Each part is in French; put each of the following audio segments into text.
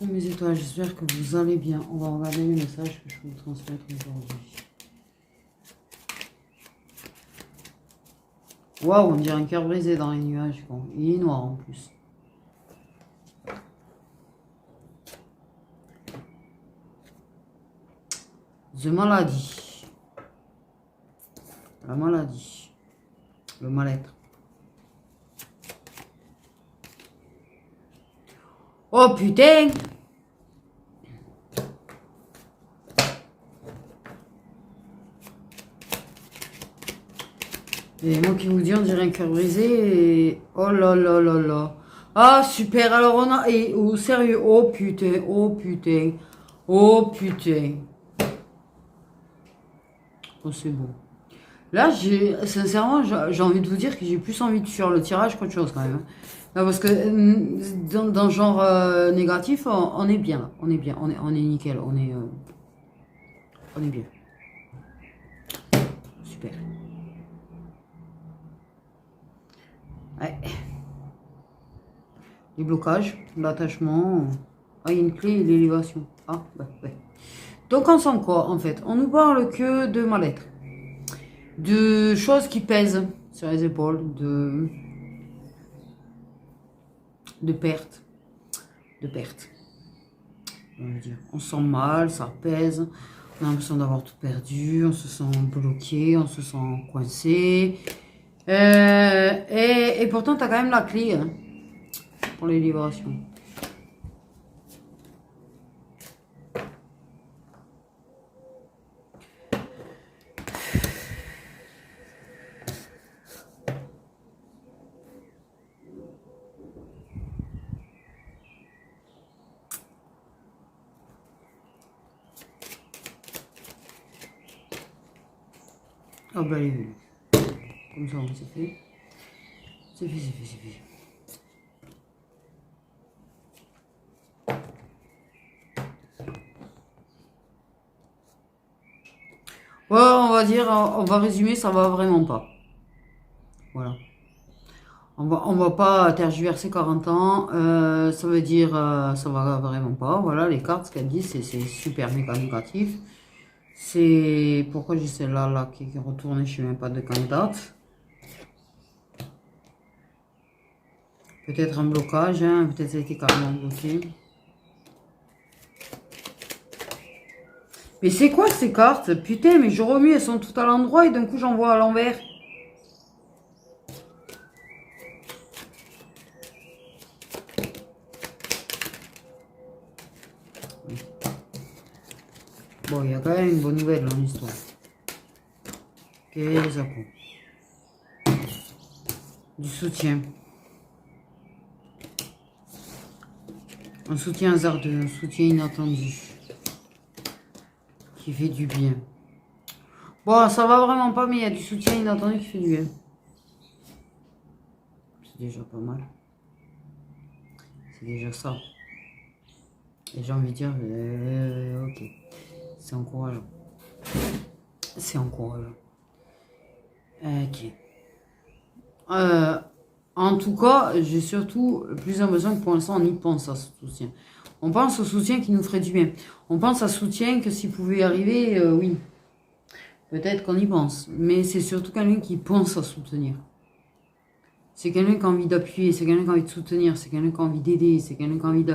Coucou mes étoiles, j'espère que vous allez bien. On va regarder les messages que je vais vous transmettre aujourd'hui. Waouh, on dirait un cœur brisé dans les nuages. Bon, il est noir en plus. The maladie. La maladie. Le mal-être. Oh putain! Et moi qui vous dis, on dirait un cœur brisé. Et... oh là là là là. Ah super, alors on a... et... oh sérieux, oh putain, oh putain. Oh putain. Oh c'est beau. Là, sincèrement, j'ai envie de vous dire que j'ai plus envie de faire le tirage qu'autre chose quand même. Non, parce que dans le genre négatif, on est bien. On est bien, on est nickel, on est bien. Super. Ouais. Les blocages, l'attachement. Ah, il y a une clé et l'élévation. Ah, bah, ouais. Donc on sent quoi en fait? On nous parle que de mal-être. De choses qui pèsent sur les épaules, de pertes. De pertes. On se sent mal, ça pèse. On a l'impression d'avoir tout perdu, on se sent bloqué, on se sent coincé. Et pourtant, tu as quand même la clé hein, pour les libérations. Ah bah elle est venue. Comme ça, c'est fait. C'est fait, c'est fait, c'est fait. Ouais, on va dire, on va résumer, ça va vraiment pas. Voilà. On va pas tergiverser 40 ans. Ça veut dire, ça va vraiment pas. Voilà, les cartes, ce qu'elles disent, c'est super méga négatif. C'est pourquoi j'ai celle-là là, qui est retournée, je ne sais même pas de candidate. Peut-être un blocage, hein, peut-être ça a été carrément bloqué. Mais c'est quoi ces cartes? Putain, mais je remue, elles sont toutes à l'endroit et d'un coup j'en vois à l'envers. Bon, il y a quand même une bonne nouvelle dans l'histoire. Qu'est-ce que ça? Du soutien. Un soutien hasardeux, un soutien inattendu. Qui fait du bien. Bon, ça va vraiment pas, mais il y a du soutien inattendu qui fait du bien. C'est déjà pas mal. C'est déjà ça. Et j'ai envie de dire, ok. C'est encourageant. C'est encourageant. Ok. En tout cas, j'ai surtout plus l'impression que pour l'instant, on y pense à ce soutien. On pense au soutien qui nous ferait du bien. On pense à ce soutien que s'il pouvait arriver, oui. Peut-être qu'on y pense. Mais c'est surtout quelqu'un qui pense à soutenir. C'est quelqu'un qui a envie d'appuyer, c'est quelqu'un qui a envie de soutenir, c'est quelqu'un qui a envie d'aider, c'est quelqu'un qui a envie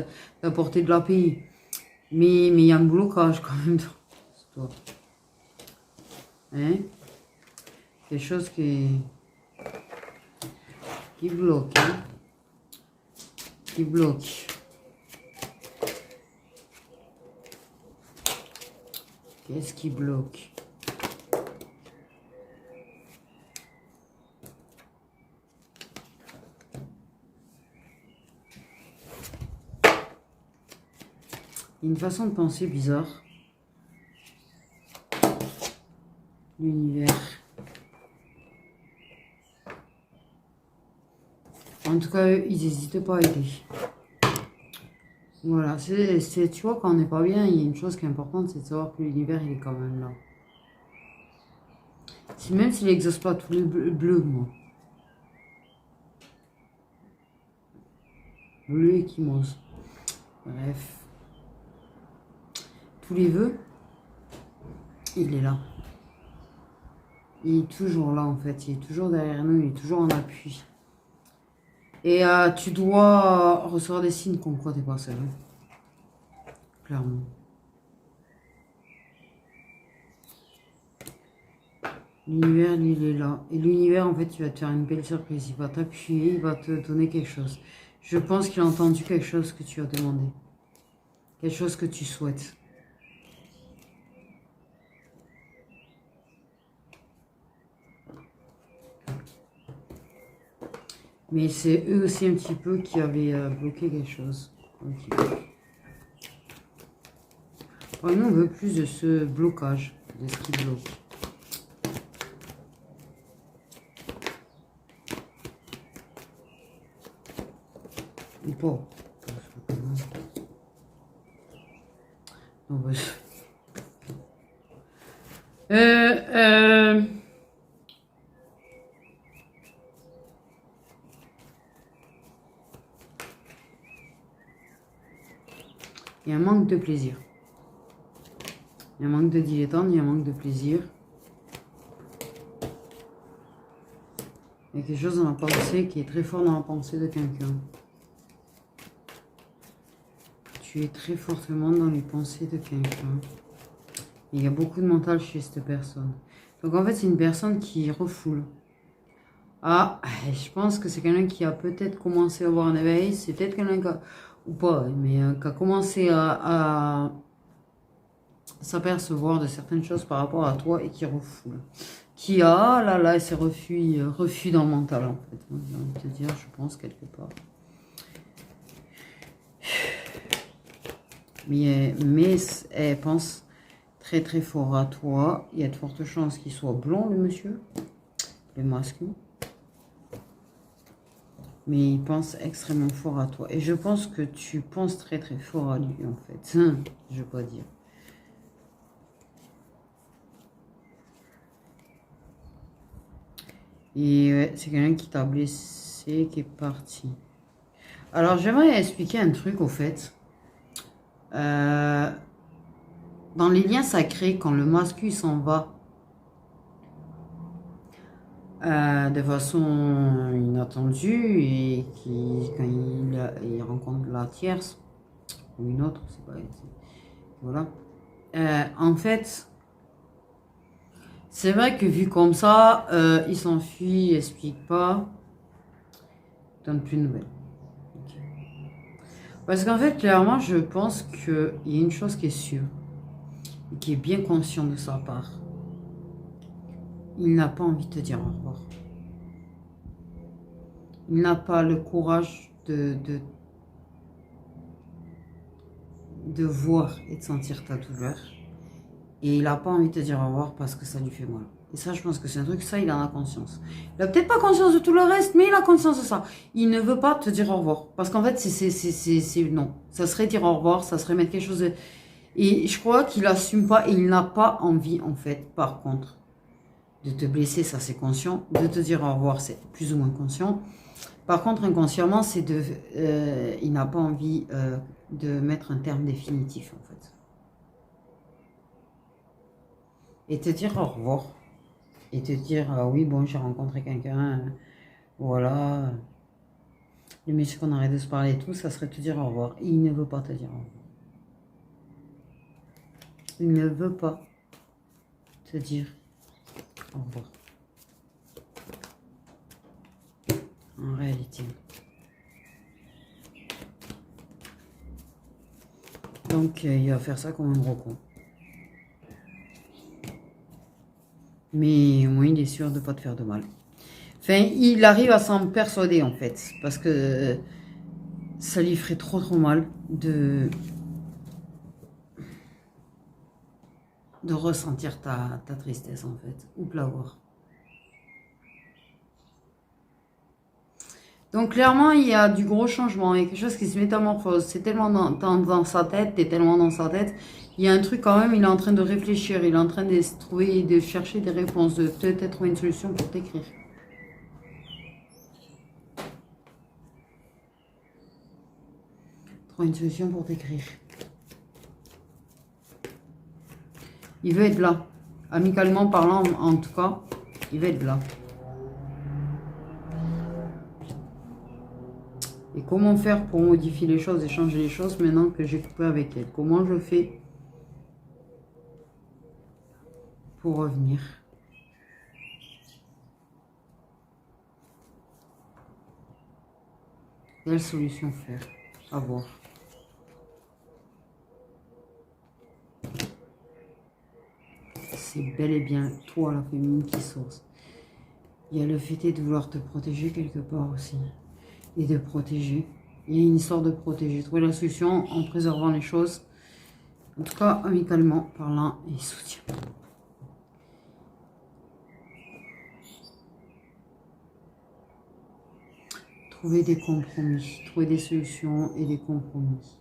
d'apporter de la paix. Mais il y a un blocage quand même dans l'histoire. Hein? Quelque chose qui bloque. Hein? Qui bloque. Qu'est-ce qui bloque? Une façon de penser bizarre. L'univers. En tout cas, ils n'hésitent pas à aider. Voilà, tu vois, quand on n'est pas bien, il y a une chose qui est importante, c'est de savoir que l'univers, il est quand même là. Même s'il n'exauce pas tous les bleus, moi. Bleu échymose. Bref. tous les vœux, il est là. Il est toujours là en fait, il est toujours derrière nous, il est toujours en appui. Et tu dois recevoir des signes comme quoi t'es pas seul. Clairement. L'univers, lui, il est là. Et l'univers, en fait, il va te faire une belle surprise. Il va t'appuyer, il va te donner quelque chose. Je pense qu'il a entendu quelque chose que tu as demandé. Quelque chose que tu souhaites. Mais c'est eux aussi un petit peu qui avaient bloqué quelque chose. Okay. Ouais, nous, on veut plus de ce blocage, de ce qui bloque. Ou pas. Non, bah, Il y a un manque de plaisir. Il y a un manque de dilettante, il y a un manque de plaisir. Il y a quelque chose dans la pensée qui est très fort dans la pensée de quelqu'un. Tu es très fortement dans les pensées de quelqu'un. Il y a beaucoup de mental chez cette personne. Donc en fait, c'est une personne qui refoule. Ah, je pense que c'est quelqu'un qui a peut-être commencé à avoir un éveil. C'est peut-être quelqu'un qui a, ou pas, mais qui a commencé à s'apercevoir de certaines choses par rapport à toi et qui refoule. Qui a, là, ces refus dans le mental, en fait. J'ai envie de te dire, je pense, quelque part. Mais elle pense très très fort à toi. Il y a de fortes chances qu'il soit blond, le monsieur, le masculin. Mais il pense extrêmement fort à toi. Et je pense que tu penses très très fort à lui, en fait. Je veux pas dire. Et ouais, c'est quelqu'un qui t'a blessé, qui est parti. Alors, j'aimerais expliquer un truc, au fait. Dans les liens sacrés, quand le masculin s'en va de façon inattendue et quand il rencontre la tierce ou une autre, c'est pas... Voilà. En fait, c'est vrai que vu comme ça, il s'enfuit, il explique pas, donne plus de nouvelles. Okay. Parce qu'en fait, clairement, je pense qu'il y a une chose qui est sûre, et qui est bien conscient de sa part. Il n'a pas envie de te dire au revoir. Il n'a pas le courage de voir et de sentir ta douleur. Et il n'a pas envie de te dire au revoir parce que ça lui fait mal. Et ça, je pense que c'est un truc, ça, il en a conscience. Il n'a peut-être pas conscience de tout le reste, mais il a conscience de ça. Il ne veut pas te dire au revoir. Parce qu'en fait, c'est non. Ça serait dire au revoir, ça serait mettre quelque chose de... Et je crois qu'il n'assume pas et il n'a pas envie, en fait, par contre, de te blesser, ça c'est conscient. De te dire au revoir, c'est plus ou moins conscient. Par contre, inconsciemment, c'est de... il n'a pas envie de mettre un terme définitif, en fait. Et te dire au revoir. Et te dire, ah oui, bon, j'ai rencontré quelqu'un, voilà. Le monsieur qu'on arrête de se parler et tout, ça serait te dire au revoir. Et il ne veut pas te dire au revoir. Il ne veut pas te dire au revoir. En réalité. Donc, il va faire ça comme un gros con. Mais au moins, il est sûr de ne pas te faire de mal. Enfin, il arrive à s'en persuader, en fait. Parce que ça lui ferait trop mal de ressentir ta tristesse, en fait. Ou de l'avoir. Donc, clairement, il y a du gros changement. Il y a quelque chose qui se métamorphose. C'est tellement dans sa tête, t'es tellement dans sa tête. Il y a un truc quand même, il est en train de réfléchir. Il est en train de trouver, de chercher des réponses, de peut-être trouver une solution pour t'écrire. Trouver une solution pour t'écrire. Il veut être là. Amicalement parlant, en tout cas, il veut être là. Et comment faire pour modifier les choses et changer les choses maintenant que j'ai coupé avec elle? Comment je fais pour revenir? Quelle solution faire? À voir. C'est bel et bien toi, la féminine, qui source. Il y a le fait de vouloir te protéger quelque part aussi. Et de protéger. Il y a une histoire de protéger. Trouver la solution en préservant les choses. En tout cas, amicalement parlant et soutien. Trouver des compromis. Trouver des solutions et des compromis.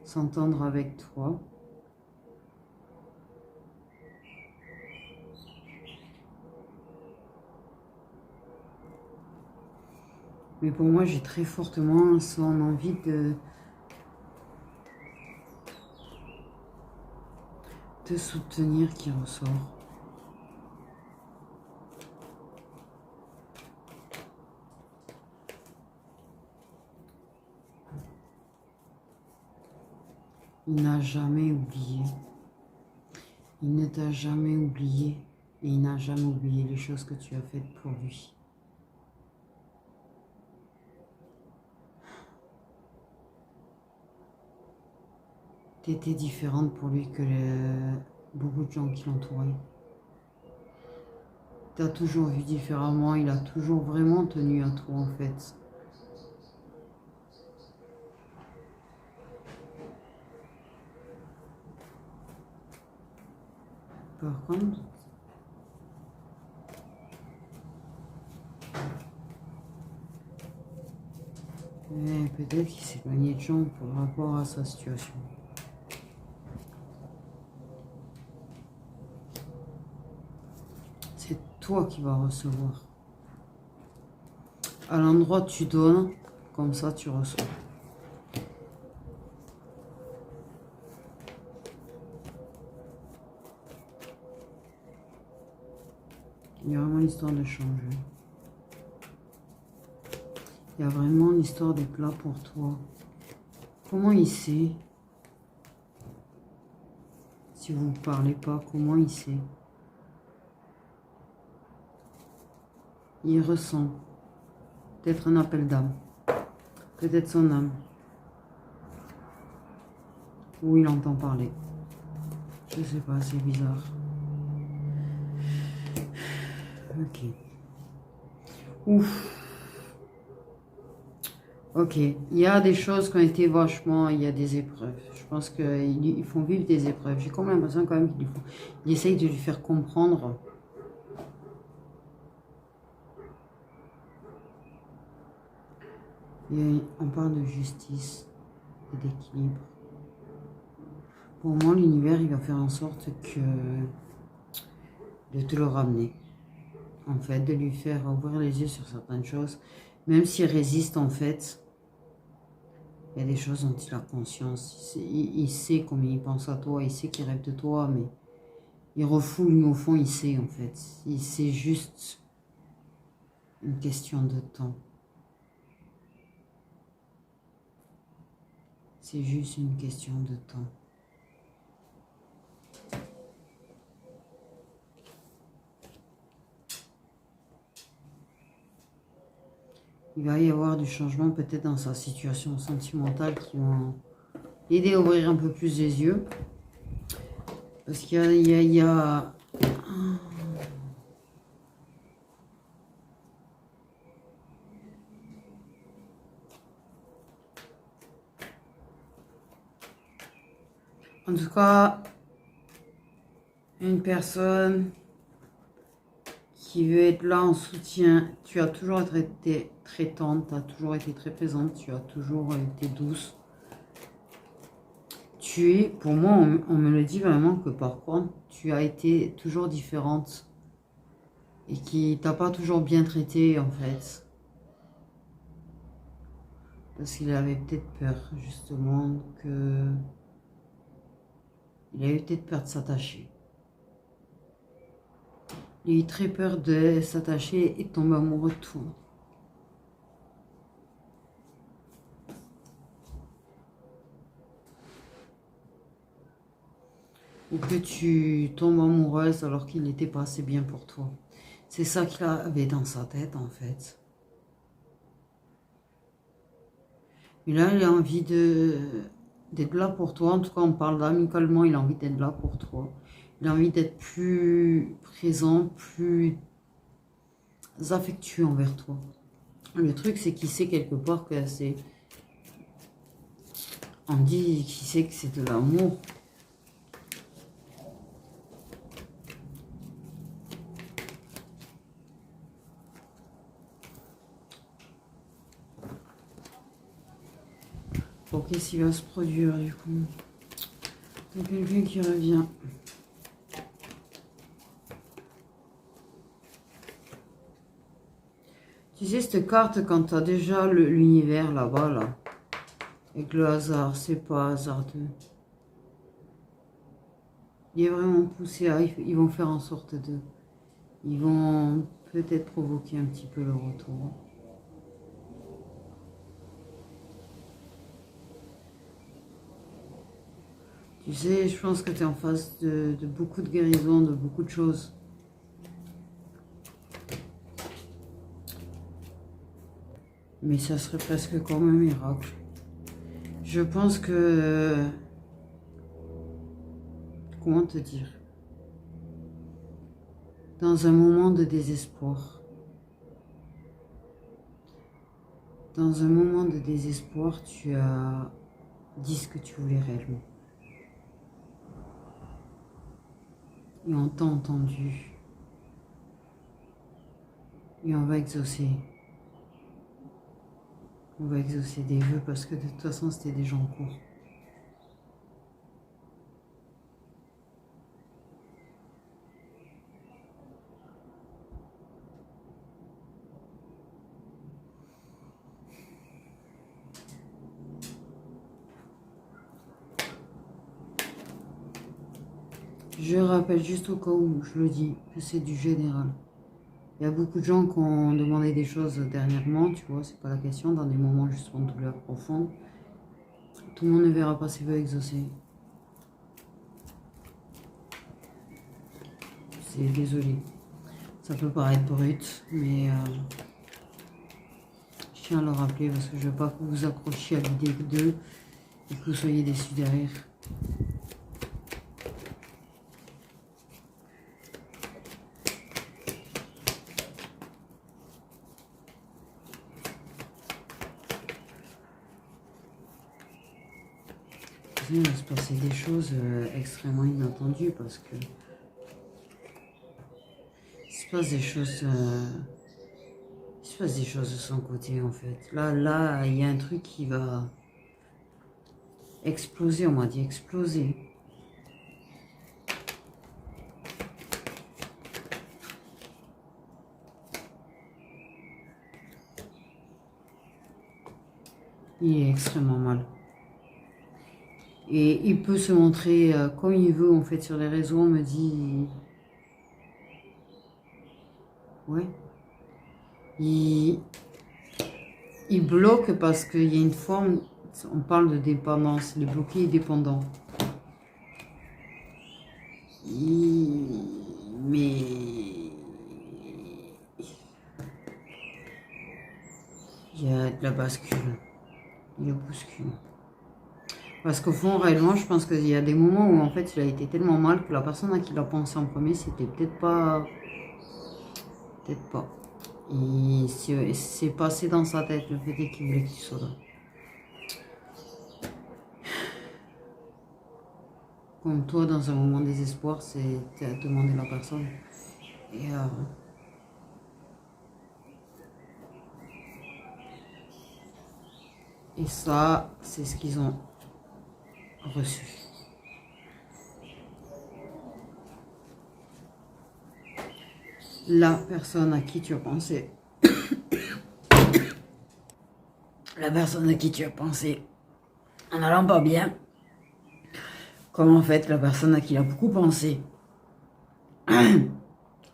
S'entendre avec toi. Mais pour moi, j'ai très fortement son envie de te soutenir qui ressort. Il n'a jamais oublié. Il ne t'a jamais oublié. Et il n'a jamais oublié les choses que tu as faites pour lui. Tu étais différente pour lui que beaucoup de gens qui l'entouraient. Tu as toujours vu différemment. Il a toujours vraiment tenu à toi en fait. Par contre, peut-être qu'il s'est éloigné de gens par rapport à sa situation. C'est toi qui vas recevoir. À l'endroit où tu donnes, comme ça tu reçois. Il y a vraiment l'histoire de changer. Il y a vraiment l'histoire d'être là pour toi. Comment il sait? Si vous ne parlez pas, comment il sait? Il ressent. Peut-être un appel d'âme. Peut-être son âme. Ou il entend parler. Je sais pas, c'est bizarre. Ok. Ouf. Ok. Il y a des choses qui ont été vachement... Il y a des épreuves. Je pense qu'ils font vivre des épreuves. J'ai comme l'impression quand même qu'ils essayent de lui faire comprendre. Et on parle de justice et d'équilibre. Pour moi, l'univers, il va faire en sorte de te le ramener. En fait, de lui faire ouvrir les yeux sur certaines choses. Même s'il résiste, en fait, il y a des choses dont il a conscience. Il sait combien il pense à toi, il sait qu'il rêve de toi, mais il refoule, mais au fond, il sait, en fait. C'est juste une question de temps. C'est juste une question de temps. Il va y avoir du changement peut-être dans sa situation sentimentale qui vont aider à ouvrir un peu plus les yeux. Parce qu'il y a... En tout cas, une personne qui veut être là en soutien. Tu as toujours été très tendre, tu as toujours été très présente, tu as toujours été douce. Tu es, pour moi, on me le dit vraiment que par contre, tu as été toujours différente et qui t'a pas toujours bien traité en fait. Parce qu'il avait peut-être peur justement que... Il a eu peut-être peur de s'attacher. Il a très peur de s'attacher et de tomber amoureux de toi. Ou que tu tombes amoureuse alors qu'il n'était pas assez bien pour toi. C'est ça qu'il avait dans sa tête en fait. Et là, il a envie d'être là pour toi. En tout cas, on parle amicalement, il a envie d'être là pour toi. Il a envie d'être plus présent, plus affectueux envers toi. Le truc, c'est qu'il sait quelque part que c'est... On dit qu'il sait que c'est de l'amour. Bon, qu'est-ce qui va se produire du coup? Donc quelqu'un qui revient. Tu sais, cette carte, quand tu as déjà l'univers là-bas, là, avec le hasard, c'est pas hasardeux. Il est vraiment poussé à... Ils vont faire en sorte de... Ils vont peut-être provoquer un petit peu le retour. Tu sais, je pense que tu es en face de beaucoup de guérisons, de beaucoup de choses. Mais ça serait presque comme un miracle. Je pense que... Comment te dire? Dans un moment de désespoir. Dans un moment de désespoir, tu as dit ce que tu voulais réellement. Et on t'a entendu. Et on va exaucer. On va exaucer des vœux parce que de toute façon, c'était déjà en cours. Je rappelle juste au cas où, je le dis, que c'est du général. Il y a beaucoup de gens qui ont demandé des choses dernièrement, tu vois, c'est pas la question, dans des moments justement de douleur profonde. Tout le monde ne verra pas ses vœux exaucés. C'est désolé. Ça peut paraître brut, mais je tiens à le rappeler parce que je veux pas que vous vous accrochiez à l'idée d'eux et que vous soyez déçus derrière. Il va se passer des choses extrêmement inattendues parce que il se passe des choses de son côté en fait. Là, il y a un truc qui va exploser, on m'a dit exploser. Il est extrêmement mal. Et il peut se montrer comme il veut en fait sur les réseaux, on me dit... Ouais. Il bloque parce qu'il y a une forme, on parle de dépendance, le bloqué est dépendant. Mais... Il y a de la bascule. Il le bouscule. Parce qu'au fond, réellement, je pense qu'il y a des moments où en fait il a été tellement mal que la personne à qui il a pensé en premier, c'était peut-être pas... Peut-être pas. Et c'est passé dans sa tête le fait qu'il voulait que tu sois là. Comme toi, dans un moment de désespoir, c'est demander la personne. Et ça, c'est ce qu'ils ont reçu. La personne à qui tu as pensé. La personne à qui tu as pensé en allant pas bien. Comme en fait la personne à qui il a beaucoup pensé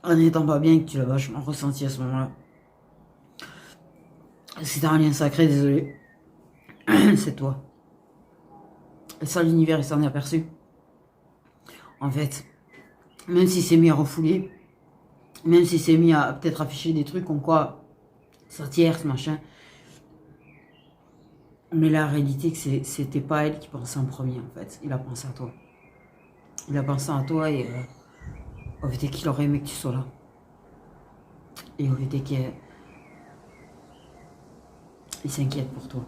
en n'étant pas bien, que tu l'as vachement ressenti à ce moment-là. C'est un lien sacré, désolé. C'est toi. Et ça, l'univers, il s'en est aperçu. En fait, même si c'est mis à refouler, même si c'est mis à peut-être afficher des trucs comme quoi ça tierce, machin. Mais la réalité, que c'était pas elle qui pensait en premier, en fait. Il a pensé à toi. Il a pensé à toi et au fait qu'il aurait aimé que tu sois là. Et au fait qu'il s'inquiète pour toi.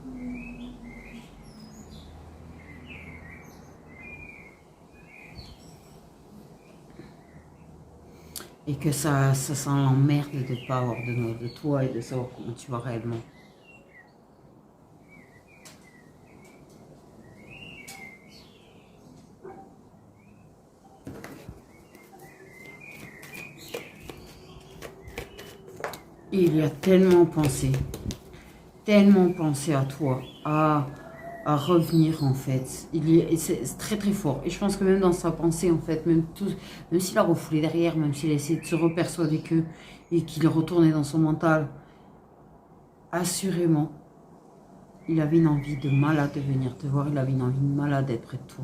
Et que ça sent l'emmerde de ne pas avoir de nouvelles de toi et de savoir comment tu vas réellement. Et il y a tellement pensé à toi, à revenir en fait. C'est très très fort. Et je pense que même dans sa pensée en fait, même s'il a refoulé derrière, même s'il a essayé de se repersuader que et qu'il est retourné dans son mental, assurément, il avait une envie de malade de venir te voir, il avait une envie de malade d'être près de toi.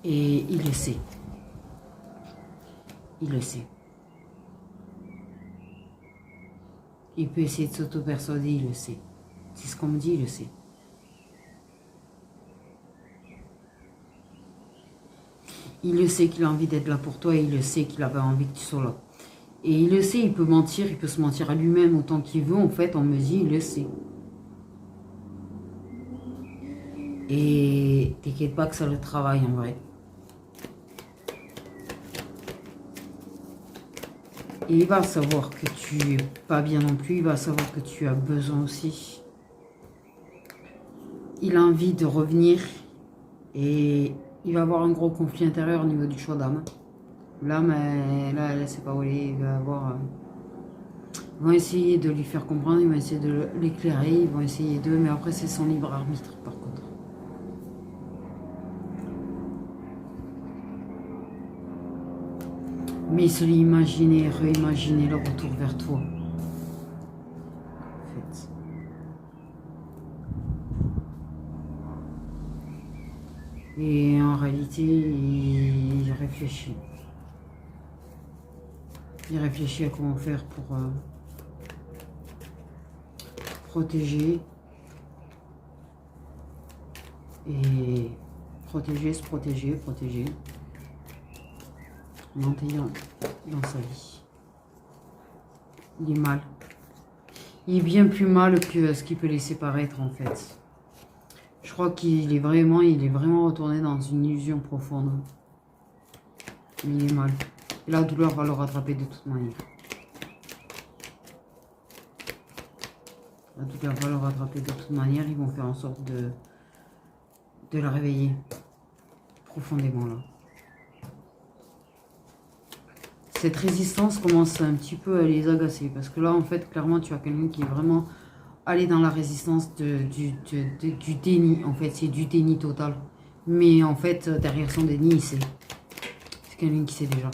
Et il le sait. Il le sait. Il peut essayer de s'auto-persuader, il le sait. C'est ce qu'on me dit, il le sait. Il le sait qu'il a envie d'être là pour toi et il le sait qu'il avait envie que tu sois là. Et il le sait, il peut mentir, il peut se mentir à lui-même autant qu'il veut. En fait, on me dit, il le sait. Et t'inquiète pas que ça le travaille en vrai. Et il va savoir que tu es pas bien non plus, il va savoir que tu as besoin aussi. Il a envie de revenir et il va avoir un gros conflit intérieur au niveau du choix d'âme. L'âme, là, elle sait pas où aller, il va avoir... Ils vont essayer de lui faire comprendre, ils vont essayer de l'éclairer, ils vont essayer de... Mais après, c'est son libre arbitre, par contre. Mais il se l'imaginer, réimaginer le retour vers toi. En fait. Et en réalité, il réfléchit. Il réfléchit à comment faire pour protéger. Et protéger, se protéger, protéger. L'intérieur dans sa vie. Il est mal. Il est bien plus mal que ce qu'il peut laisser paraître en fait. Je crois qu'il est vraiment retourné dans une illusion profonde. Il est mal. Et la douleur va le rattraper de toute manière. La douleur va le rattraper de toute manière. Ils vont faire en sorte de le réveiller profondément là. Cette résistance commence un petit peu à les agacer. Parce que là, en fait, clairement, tu as quelqu'un qui est vraiment allé dans la résistance du déni. En fait, c'est du déni total. Mais en fait, derrière son déni, il sait. C'est quelqu'un qui sait déjà.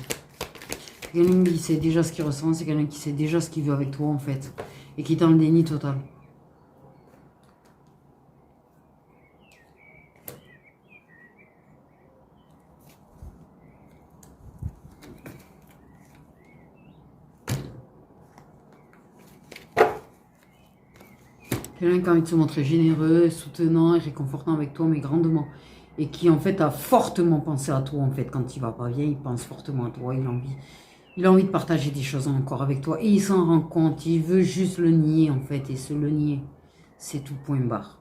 C'est quelqu'un qui sait déjà ce qu'il ressent. C'est quelqu'un qui sait déjà ce qu'il veut avec toi, en fait. Et qui est dans le déni total. Quelqu'un qui a envie de se montrer généreux, soutenant et réconfortant avec toi, mais grandement. Et qui, en fait, a fortement pensé à toi, en fait. Quand il va pas bien, il pense fortement à toi. Il a envie de partager des choses encore avec toi. Et il s'en rend compte. Il veut juste le nier, en fait. Et se le nier, c'est tout point barre.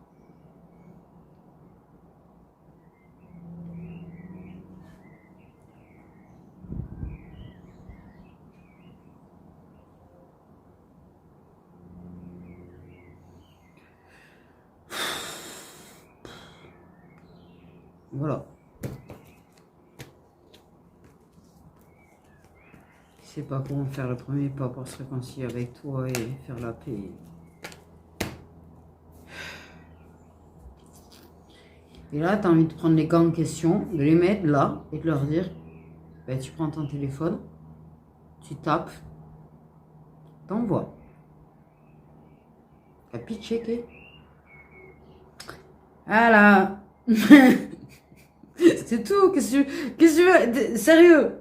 Voilà. Je sais pas comment faire le premier pas pour se réconcilier avec toi et faire la paix. Et là, tu as envie de prendre les gants en question, de les mettre là et de leur dire, ben, tu prends ton téléphone, tu tapes, t'envoies. T'as pu checker. Voilà. C'est tout. Qu'est-ce que tu veux? Sérieux.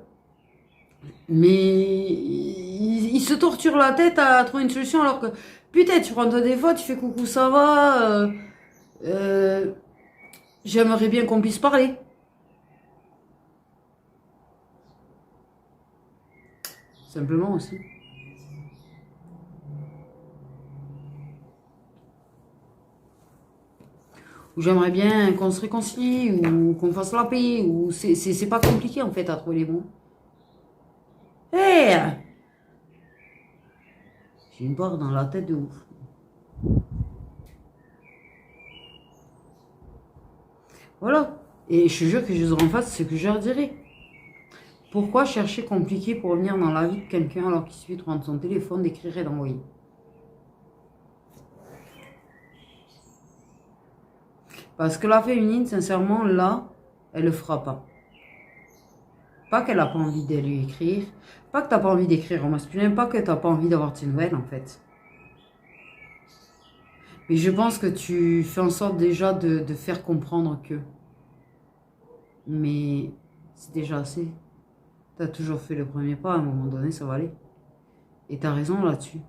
Mais il se torture la tête à trouver une solution alors que putain, tu prends ton téléphone, tu fais coucou, ça va. Euh, J'aimerais bien qu'on puisse parler. Simplement aussi. Ou j'aimerais bien qu'on se réconcilie ou qu'on fasse la paix. Ou c'est pas compliqué en fait à trouver les mots. Hé, j'ai une barre dans la tête de ouf. Voilà. Et je te jure que je les aurai en face, ce que je leur dirai. Pourquoi chercher compliqué pour revenir dans la vie de quelqu'un alors qu'il suffit de prendre son téléphone, d'écrire et d'envoyer? Parce que la féminine, sincèrement, là, elle le fera pas. Pas qu'elle n'a pas envie de lui écrire, pas que tu n'as pas envie d'écrire au masculin, pas que tu n'as pas envie d'avoir tes nouvelles en fait. Mais je pense que tu fais en sorte déjà de faire comprendre que. Mais c'est déjà assez. Tu as toujours fait le premier pas, à un moment donné, ça va aller. Et tu as raison là-dessus.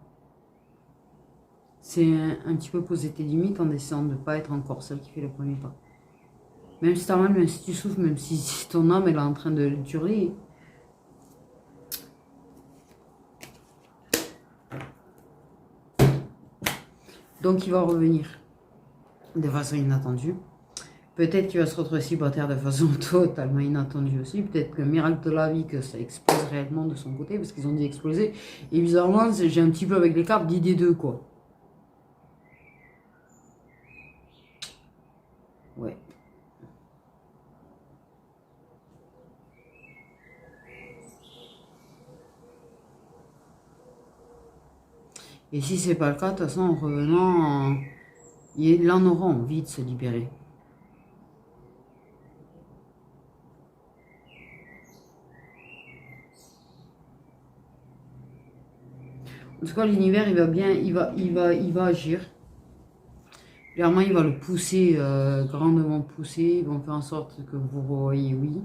C'est un petit peu poser tes limites en essayant de ne pas être encore celle qui fait le premier pas. Même si t'as mal, même si tu souffres, même si ton âme elle est en train de durer. Donc il va revenir de façon inattendue. Peut-être qu'il va se retrouver célibataire de façon totalement inattendue aussi. Peut-être que le miracle de la vie, que ça explose réellement de son côté, parce qu'ils ont dit exploser. Et bizarrement, j'ai un petit peu avec les cartes dit des deux, quoi. Ouais. Et si c'est pas le cas, de toute façon, en revenant, il en aura envie de se libérer. En tout cas, l'univers, il va bien, il va agir. Clairement, il va le pousser, grandement pousser. Ils vont faire en sorte que vous voyez oui.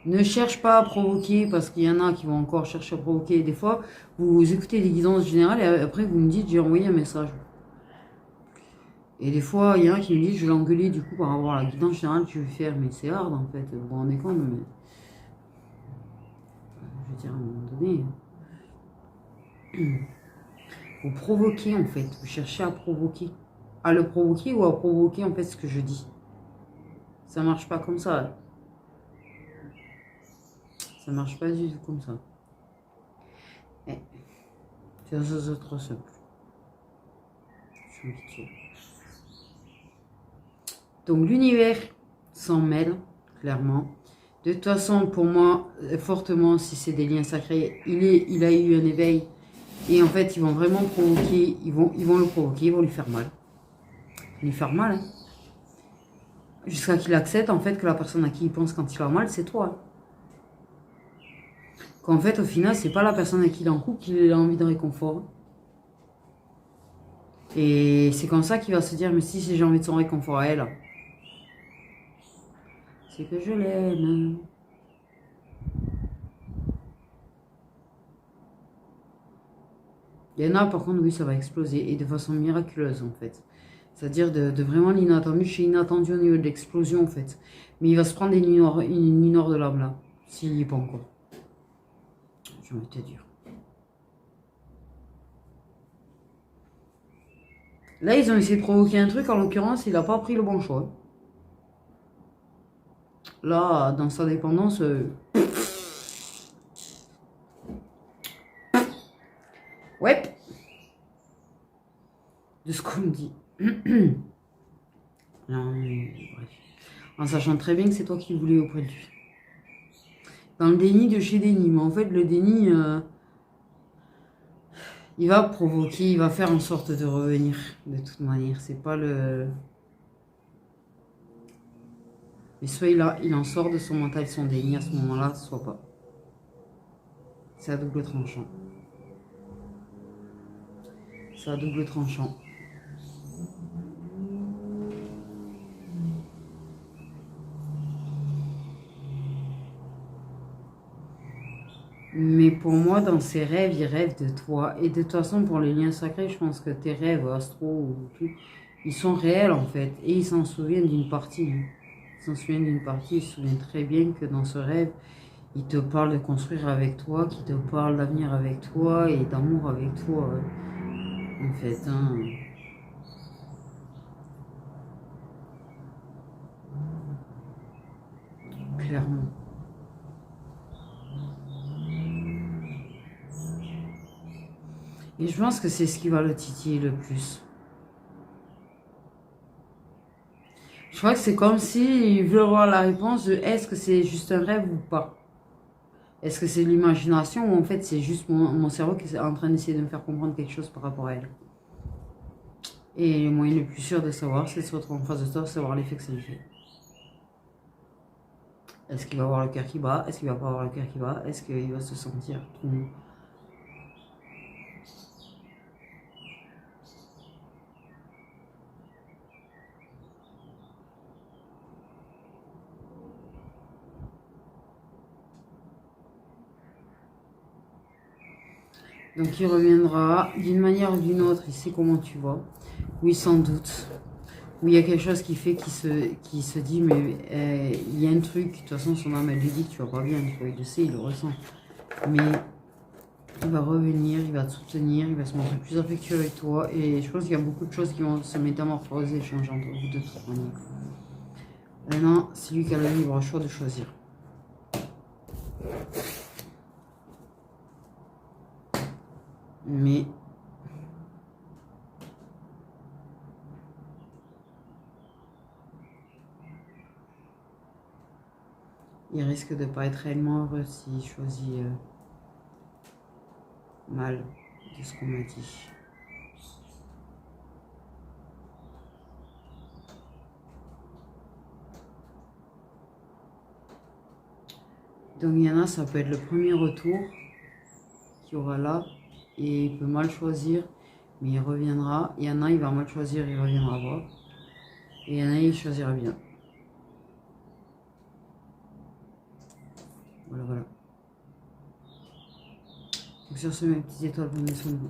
Ne cherche pas à provoquer parce qu'il y en a qui vont encore chercher à provoquer. Des fois, vous écoutez les guidances générales et après vous me dites j'ai envoyé un message. Et des fois, il y en a qui me disent je vais l'engueuler du coup par rapport à la guidance générale que je vais faire. Mais c'est hard en fait, vous vous rendez compte, mais. Je veux dire, à un moment donné. Vous provoquez en fait, vous cherchez à provoquer. À le provoquer ou à provoquer en fait ce que je dis. Ça marche pas comme ça. Ça marche pas du tout comme ça. C'est trop simple. Je suis habituée. Donc l'univers s'en mêle, clairement. De toute façon, pour moi, fortement, si c'est des liens sacrés, il a eu un éveil. Et en fait, ils vont vraiment provoquer, ils vont le provoquer, ils vont lui faire mal. Lui faire mal, hein. Jusqu'à qu'il accepte, en fait, que la personne à qui il pense quand il va mal, c'est toi. Qu'en fait, au final, c'est pas la personne à qui il est en couple qui a envie de réconfort. Et c'est comme ça qu'il va se dire, mais si j'ai envie de son réconfort à elle, c'est que je l'aime. Il y en a, par contre, oui, ça va exploser. Et de façon miraculeuse, en fait. C'est-à-dire de vraiment l'inattendu chez inattendu au niveau de l'explosion, en fait. Mais il va se prendre une nuit noire de l'âme, là. S'il n'y est pas encore. Je vais te dire. Là, ils ont essayé de provoquer un truc. En l'occurrence, il n'a pas pris le bon choix. Là, dans sa dépendance... Ouais. De ce qu'on me dit. Non, mais bref. En sachant très bien que c'est toi qui voulais auprès de lui. Dans le déni de chez déni. Mais en fait, le déni... Il va provoquer, il va faire en sorte de revenir de toute manière. C'est pas le... Mais soit il en sort de son mental, son déni à ce moment-là, soit pas. C'est à double tranchant. C'est à double tranchant. Mais pour moi, dans ses rêves, il rêve de toi. Et de toute façon, pour les liens sacrés, je pense que tes rêves, astro ou tout, ils sont réels en fait. Et ils s'en souviennent d'une partie. Ils s'en souviennent d'une partie. Ils se souviennent très bien que dans ce rêve, il te parle de construire avec toi, qu'il te parle d'avenir avec toi et d'amour avec toi. En fait, hein. Clairement. Et je pense que c'est ce qui va le titiller le plus. Je crois que c'est comme s'il veut avoir la réponse de est-ce que c'est juste un rêve ou pas. Est-ce que c'est de l'imagination ou en fait c'est juste mon cerveau qui est en train d'essayer de me faire comprendre quelque chose par rapport à elle. Et le moyen le plus sûr de savoir, c'est de se retrouver en face de toi, savoir l'effet que ça lui fait. Est-ce qu'il va avoir le cœur qui bat? Est-ce qu'il va pas avoir le cœur qui bat? Est-ce qu'il va se sentir tout mou? Donc il reviendra d'une manière ou d'une autre, il sait comment tu vas. Oui, sans doute. Où il y a quelque chose qui fait qu'il se dit, mais il y a un truc, de toute façon son âme elle lui dit que tu vas pas bien, il le sait, il le ressent. Mais il va revenir, il va te soutenir, il va se montrer plus affectueux avec toi. Et je pense qu'il y a beaucoup de choses qui vont se métamorphoser et changer entre vous de toute manière. Maintenant, c'est lui qui a le libre choix de choisir. Mais il risque de ne pas être réellement heureux s'il choisit mal de ce qu'on m'a dit. Donc il y en a, ça peut être le premier retour qu'il y aura là. Et il peut mal choisir, mais il reviendra. Il y en a, il va mal choisir, il reviendra pas. Et il y en a, il choisira bien. Voilà, voilà. Donc sur ce, mes petites étoiles, prenez soin de vous.